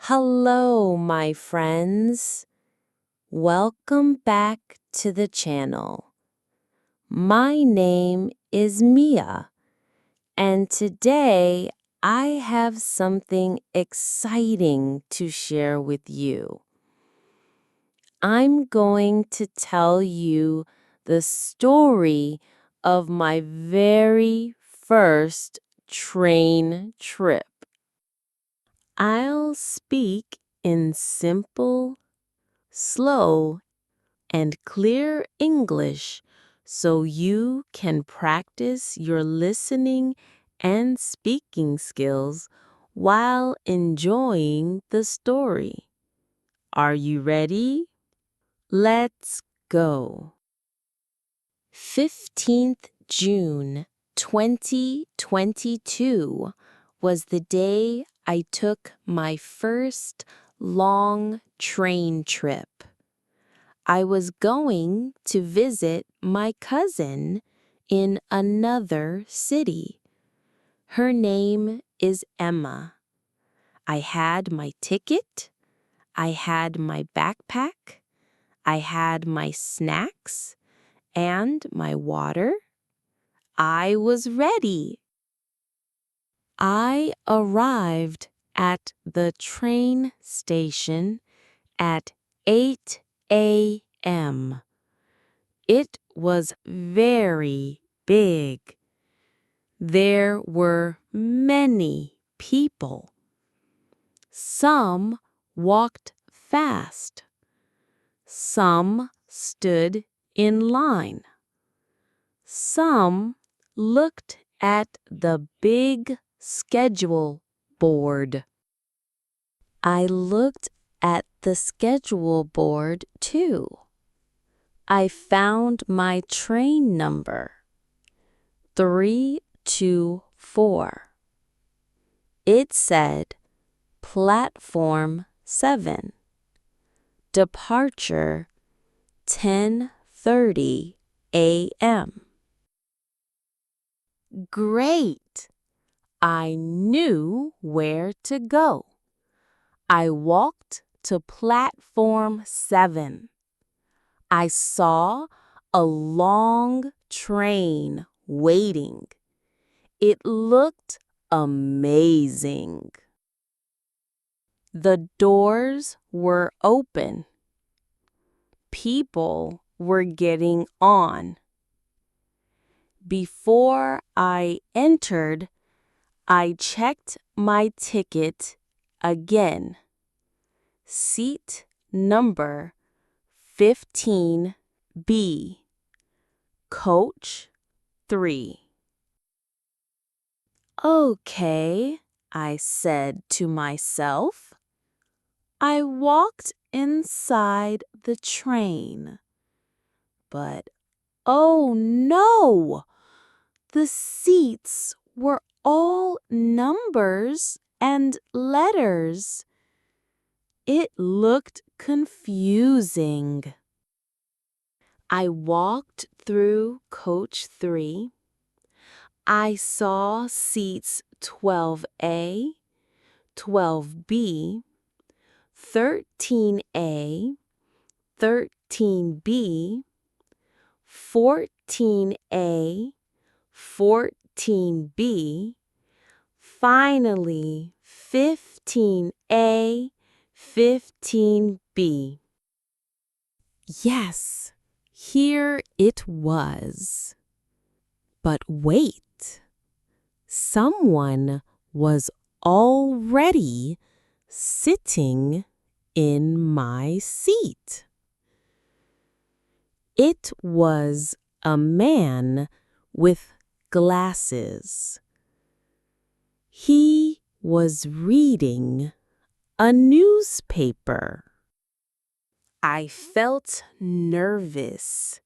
Hello, my friends. Welcome back to the channel. My name is Mia, and today I have something exciting to share with you. I'm going to tell you the story of my very first train trip. I'll speak in simple, slow, and clear English so you can practice your listening and speaking skills while enjoying the story. Are you ready? Let's go. 15th June 2022 was the day I took my first long train trip. I was going to visit my cousin in another city. Her name is Emma. I had my ticket, I had my backpack, I had my snacks, and my water. I was ready. I arrived at the train station at 8 a.m. It was very big. There were many people. Some walked fast. Some stood in line. Some looked at the big schedule board. I looked at the schedule board too. I found my train number, 324. It said Platform 7, departure 10:30 a.m. Great! I knew where to go. I walked to Platform 7. I saw a long train waiting. It looked amazing. The doors were open. People were getting on. Before I entered, I checked my ticket again. Seat number 15B, Coach 3. Okay, I said to myself. I walked inside the train. But oh no! The seats were all numbers and letters. It looked confusing. I walked through Coach 3. I saw seats 12A, 12B, 13A, 13B, 14A, 14B, finally 15A, 15B. Yes, here it was. But wait, someone was already sitting in my seat. It was a man with glasses. He was reading a newspaper. I felt nervous,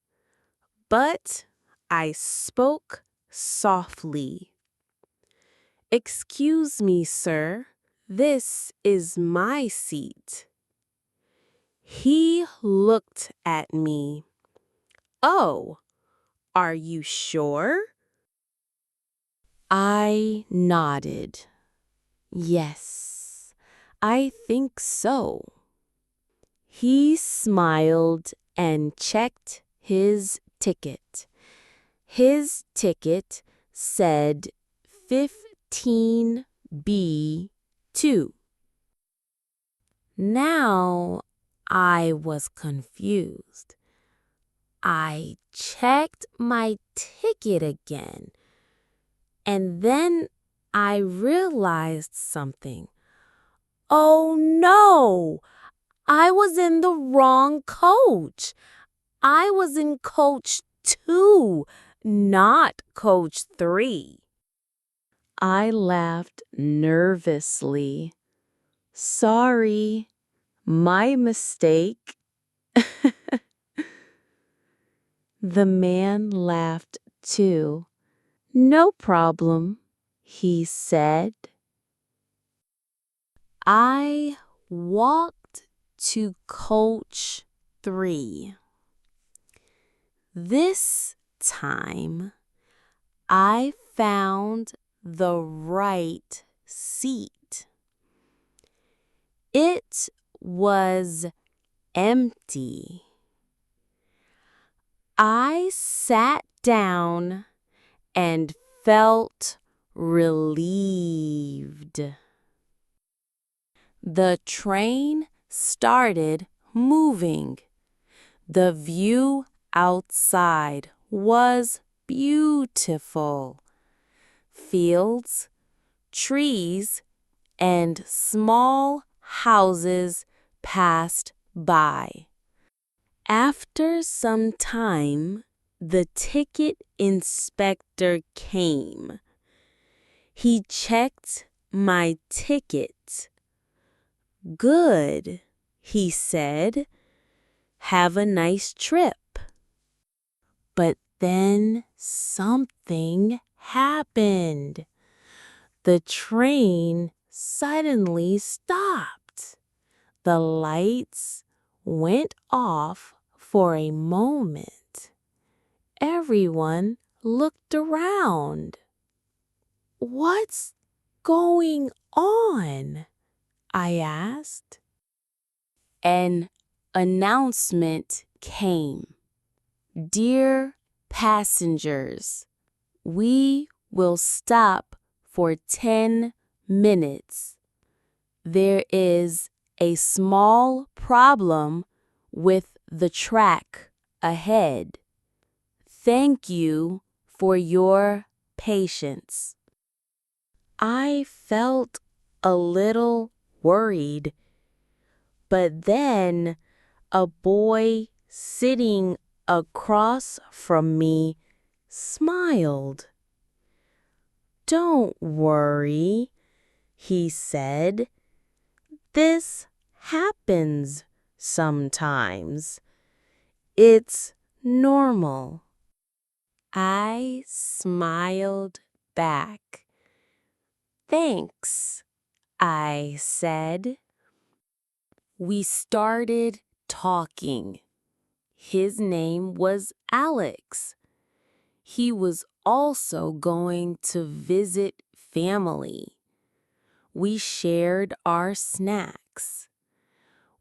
but I spoke softly. "Excuse me, sir, this is my seat." He looked at me. "Oh, are you sure?" I nodded. Yes, I think so. He smiled and checked his ticket. His ticket said 15B2. Now I was confused. I checked my ticket again, and then I realized something. Oh no! I was in the wrong coach. I was in coach 2, not coach 3. I laughed nervously. Sorry, my mistake. The man laughed too. No problem, he said. I walked to coach 3. This time, I found the right seat. It was empty. I sat down and felt relieved. The train started moving. The view outside was beautiful. Fields, trees, and small houses passed by. After some time, the ticket inspector came. He checked my ticket. Good, he said. Have a nice trip. But then something happened. The train suddenly stopped. The lights went off for a moment. Everyone looked around. What's going on? I asked. An announcement came. Dear passengers, we will stop for 10 minutes. There is a small problem with the track ahead. Thank you for your patience. I felt a little worried, but then a boy sitting across from me smiled. Don't worry, he said. This happens sometimes. It's normal. I smiled back. Thanks, I said. We started talking. His name was Alex. He was also going to visit family. We shared our snacks.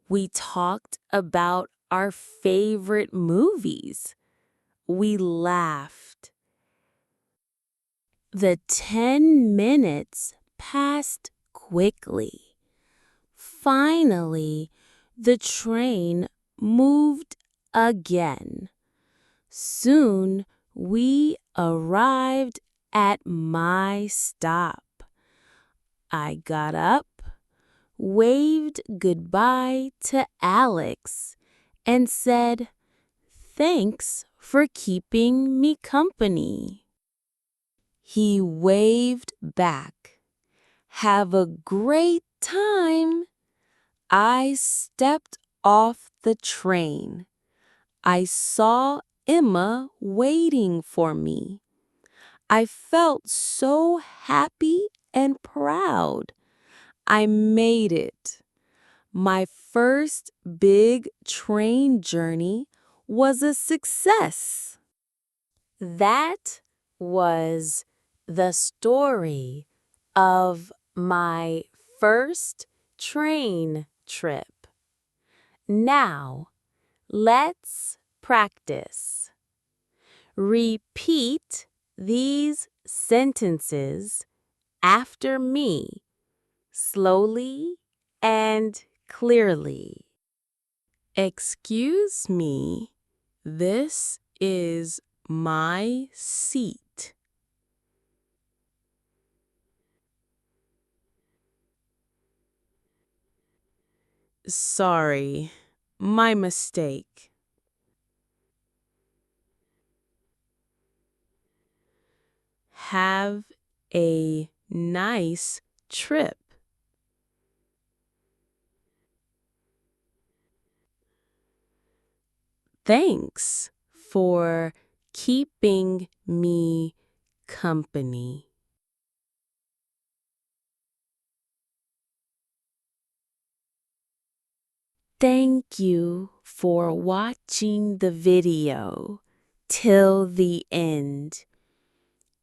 We talked about our favorite movies. We laughed. The 10 minutes passed quickly. Finally, the train moved again. Soon, we arrived at my stop. I got up, waved goodbye to Alex, and said, "Thanks for keeping me company." He waved back. "Have a great time." I stepped off the train. I saw Emma waiting for me. I felt so happy and proud. I made it. My first big train journey was a success. That was the story of my first train trip. Now, let's practice. Repeat these sentences after me, slowly and clearly. Excuse me, this is my seat. Sorry, my mistake. Have a nice trip. Thanks for keeping me company. Thank you for watching the video till the end.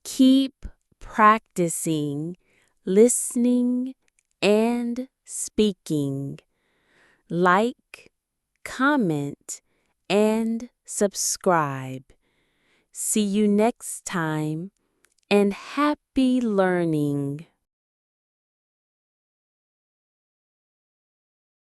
Keep practicing listening and speaking. Like, comment, and subscribe. See you next time, and happy learning.